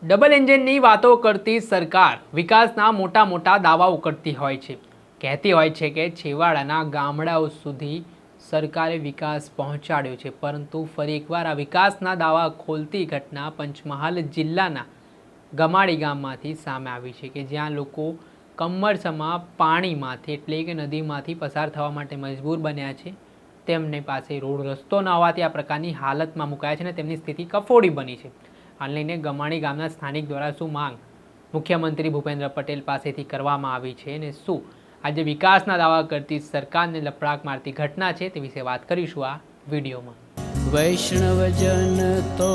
Double એન્જિનની વાતો કરતી સરકાર વિકાસના મોટા મોટા દાવાઓ કરતી હોય છે. કહેતી હોય છે કે છેવાડાના ગામડાઓ સુધી સરકારે વિકાસ પહોંચાડ્યો છે, પરંતુ ફરી એકવાર આ વિકાસના દાવા ખોલતી ઘટના પંચમહાલ જિલ્લાના ગમાડી ગામમાંથી સામે આવી છે કે જ્યાં લોકો કમરસમાં પાણીમાંથી એટલે કે નદીમાંથી પસાર થવા માટે મજબૂર બન્યા છે. તેમની પાસે રોડ રસ્તો ન હોવાથી આ પ્રકારની હાલતમાં મુકાયા છે અને તેમની સ્થિતિ કફોડી બની છે. આ લઈને ગમાડી ગામના સ્થાનિક દ્વારા શું માંગ મુખ્યમંત્રી ભૂપેન્દ્ર પટેલ પાસેથી કરવામાં આવી છે અને શું આજે વિકાસના દાવા કરતી સરકારને લપડાક મારતી ઘટના છે તે વિશે વાત કરીશું આ વિડીયોમાં. વૈષ્ણવજન તો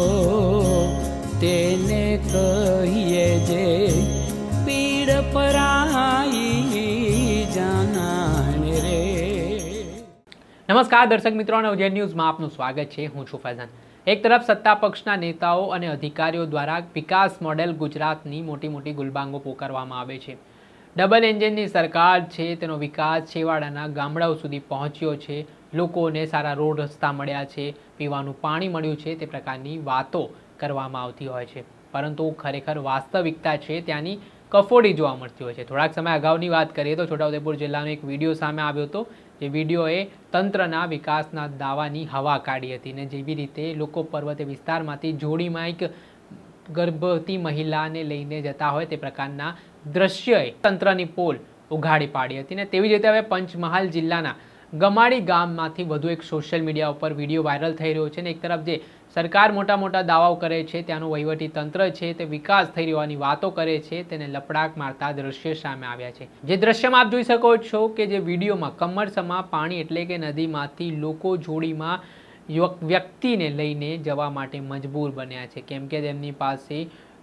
તેને કહીએ જે પીડ પરાઈ જાનાને રે. નમસ્કાર દર્શક મિત્રો, અને ઉજ્જૈન ન્યૂઝમાં આપનું સ્વાગત છે. હું છું ફૈઝાન. એક તરફ સત્તા પક્ષના નેતાઓ અને અધિકારીઓ દ્વારા વિકાસ મોડેલ ગુજરાતની મોટી ગુલબાંગો પોકારવામાં આવે છે. ડબલ એન્જિનની સરકાર છે, તેનો વિકાસ છેવાડાના ગામડાઓ સુધી પહોંચ્યો છે, લોકોને સારા રોડ રસ્તા મળ્યા છે, પીવાનું પાણી મળ્યું છે, તે પ્રકારની વાતો કરવામાં આવતી હોય છે. પરંતુ ખરેખર વાસ્તવિકતા છે ત્યાંની કફોડી જોવા મળતી હોય છે. થોડાક સમય અગાઉની વાત કરીએ તો છોટાઉદેપુર જિલ્લાનો એક વિડીયો સામે આવ્યો હતો. જે વિડીયોએ તંત્રના વિકાસના દાવાની હવા કાઢી હતી અને જેવી રીતે લોકો પર્વતીય વિસ્તારમાંથી જોડીમાં એક ગર્ભવતી મહિલાને લઈને જતા હોય તે પ્રકારના દ્રશ્યએ તંત્રની પોલ ઉઘાડી પાડી હતી. અને તેવી જ રીતે હવે પંચમહાલ જિલ્લાના ગમાડી ગામમાંથી વધુ એક સોશિયલ મીડિયા ઉપર વિડીયો વાયરલ થઈ રહ્યો છે. અને એક તરફ જે સરકાર મોટા દાવાઓ કરે છે, ત્યાંનું વહીવટી તંત્ર છે તે વિકાસ થઈ રહેવાની વાતો કરે છે, તેને લપડાક મારતા દ્રશ્યો સામે આવ્યા છે. જે દ્રશ્યમાં આપ જોઈ શકો છો કે જે વિડીયોમાં કમરસમાં પાણી એટલે કે નદીમાંથી લોકો જોડીમાં વ્યક્તિને લઈને જવા માટે મજબૂર બન્યા છે, કેમ કે તેમની પાસે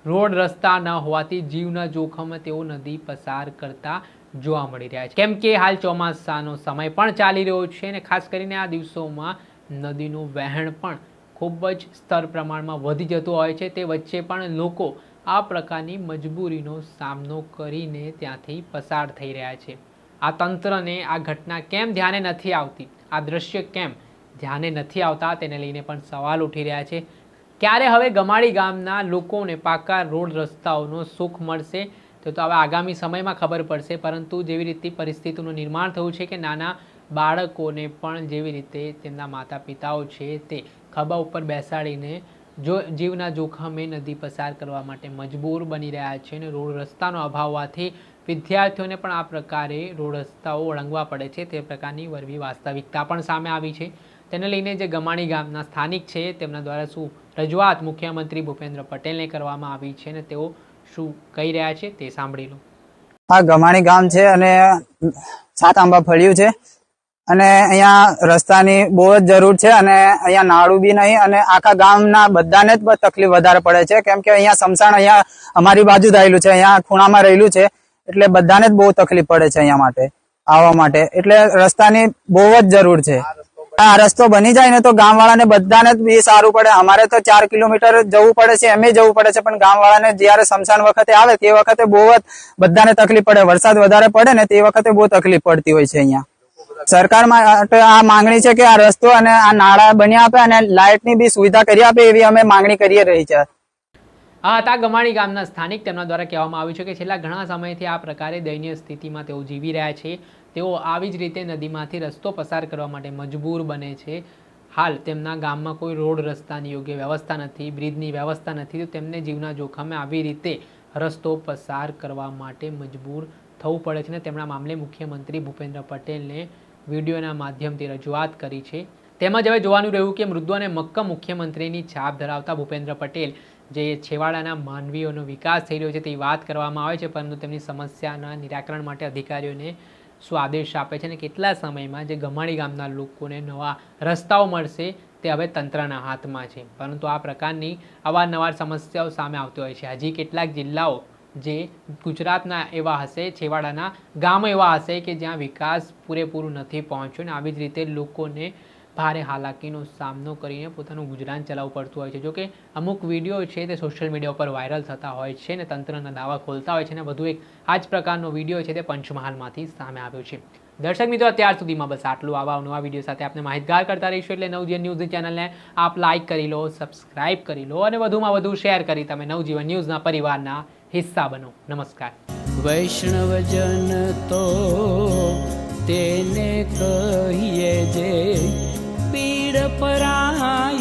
રોડ રસ્તા ન હોવાથી જીવના જોખમે તેઓ નદી પસાર કરતા જોવા મળી રહ્યા છે. કેમ કે હાલ ચોમાસાનો સમય પણ ચાલી રહ્યો છે અને ખાસ કરીને આ દિવસોમાં નદીનું વહેણ પણ ખૂબ જ સ્તર પ્રમાણમાં વધી જતું હોય છે. તે વચ્ચે પણ લોકો આ પ્રકારની મજબૂરીનો સામનો કરીને ત્યાંથી પસાર થઈ રહ્યા છે. આ તંત્રને આ ઘટના કેમ ધ્યાને નથી આવતી, આ દ્રશ્ય કેમ ધ્યાને નથી આવતા, તેને લઈને પણ સવાલ ઉઠી રહ્યા છે. ક્યારે હવે ગમાડી ગામના લોકોને પાકા રોડ રસ્તાઓનો સુખ મળશે તો હવે આગામી સમયમાં ખબર પડશે. પરંતુ જેવી રીતે પરિસ્થિતિનું નિર્માણ થયું છે કે નાના બાળકોને પણ જેવી રીતે તેમના માતા પિતાઓ છે તે ખભા ઉપર બેસાડીને જીવના જોખમે નદી પસાર કરવા માટે મજબૂર બની રહ્યા છે અને રોડ રસ્તાનો અભાવ હોવાથી વિદ્યાર્થીઓને પણ આ પ્રકારે રોડ રસ્તાઓ ઓળંગવા પડે છે. તે પ્રકારની વરવી વાસ્તવિકતા પણ સામે આવી છે. તેને લઈને જે ગમાડી ગામના સ્થાનિક છે તેમના દ્વારા શું રજૂઆત મુખ્યમંત્રી ભૂપેન્દ્ર પટેલને કરવામાં આવી છે અને તેઓ શું કહી રહ્યા છે તે સાંભળી લો. આ ગમાડી ગામ છે અને સાત આંબા ફળ્યું છે અને અહીંયા રસ્તાની બહુ જ જરૂર છે અને અહીંયા નાળું બી નહીં અને આખા ગામના બધાને જ તકલીફ વધારે પડે છે, કેમ કે અહીંયા સમસાણ અહીંયા અમારી બાજુ જ આવેલું છે, અહીંયા ખૂણામાં રહેલું છે, એટલે બધાને જ બહુ તકલીફ પડે છે અહીંયા માટે આવવા માટે. એટલે રસ્તાની બહુ જ જરૂર છે. આ રસ્તો બની જાય ને તો ગામ વાળાને બધાને જ બી સારું પડે. અમારે તો 4 કિલોમીટર જવું પડે છે, એમ જવું પડે છે, પણ ગામ વાળાને જયારે સમસાન વખતે આવે તે વખતે બહુ જ બધાને તકલીફ પડે. વરસાદ વધારે પડે ને તે વખતે બહુ તકલીફ પડતી હોય છે. અહીંયા સરકાર માટે આ માંગણી છે કે આ રસ્તો અને આ નાળા બની આપે અને લાઇટની બી સુવિધા કરી આપે, એવી અમે માંગણી કરી રહી છે. આ હતા ગમાડી ગામના સ્થાનિક. તેમના દ્વારા કહેવામાં આવ્યું છે કે છેલ્લા ઘણા સમયથી આ પ્રકારે દયનીય સ્થિતિમાં તેઓ જીવી રહ્યા છે. તેઓ આવી જ રીતે નદીમાંથી રસ્તો પસાર કરવા માટે મજબૂર બને છે. હાલ તેમના ગામમાં કોઈ રોડ રસ્તાની યોગ્ય વ્યવસ્થા નથી, બ્રિજની વ્યવસ્થા નથી, તો તેમને જીવના જોખમે આવી રીતે રસ્તો પસાર કરવા માટે મજબૂર થવું પડે છે. અને તેમના મામલે મુખ્યમંત્રી ભૂપેન્દ્ર પટેલને વિડીયોના માધ્યમથી રજૂઆત કરી છે. તેમજ હવે જોવાનું રહ્યું કે મૃદુ અને મક્કમ મુખ્યમંત્રીની છાપ ધરાવતા ભૂપેન્દ્ર પટેલ જે છેવાડાના માનવીઓનો વિકાસ થઈ રહ્યો છે તે વાત કરવામાં આવે છે, પરંતુ તેમની સમસ્યાના નિરાકરણ માટે અધિકારીઓને શું આદેશ આપે છે અને કેટલા સમયમાં જે ગમાડી ગામના લોકોને નવા રસ્તાઓ મળશે તે હવે તંત્રના હાથમાં છે. પરંતુ આ પ્રકારની અવારનવાર સમસ્યાઓ સામે આવતી હોય છે. હજી કેટલાક જિલ્લાઓ જે ગુજરાતના એવા હશે, છેવાડાના ગામો એવા હશે કે જ્યાં વિકાસ પૂરેપૂરું નથી પહોંચ્યું અને આવી જ રીતે લોકોને ભારે હાલાકીનો સામનો કરીને પોતાનું ગુજરાન ચલાવવું પડતું હોય છે. જોકે અમુક વિડીયો છે તે સોશિયલ મીડિયા ઉપર વાયરલ થતા હોય છે અને તંત્રના દાવા ખોલતા હોય છે અને વધુ એક આ જ પ્રકારનો વિડીયો છે તે પંચમહાલમાંથી સામે આવ્યો છે. દર્શક મિત્રો, અત્યાર સુધીમાં બસ આટલું. આવા નવા વિડીયો સાથે આપણે માહિતગાર કરતા રહીશું. એટલે નવજીવન ન્યૂઝની ચેનલને આપ લાઇક કરી લો, સબસ્ક્રાઇબ કરી લો અને વધુમાં વધુ શેર કરી તમે નવજીવન ન્યૂઝના પરિવારના હિસ્સા બનો. નમસ્કાર. વૈષ્ણવજન તો તેને કહીએ જે પીડ પરાઈ.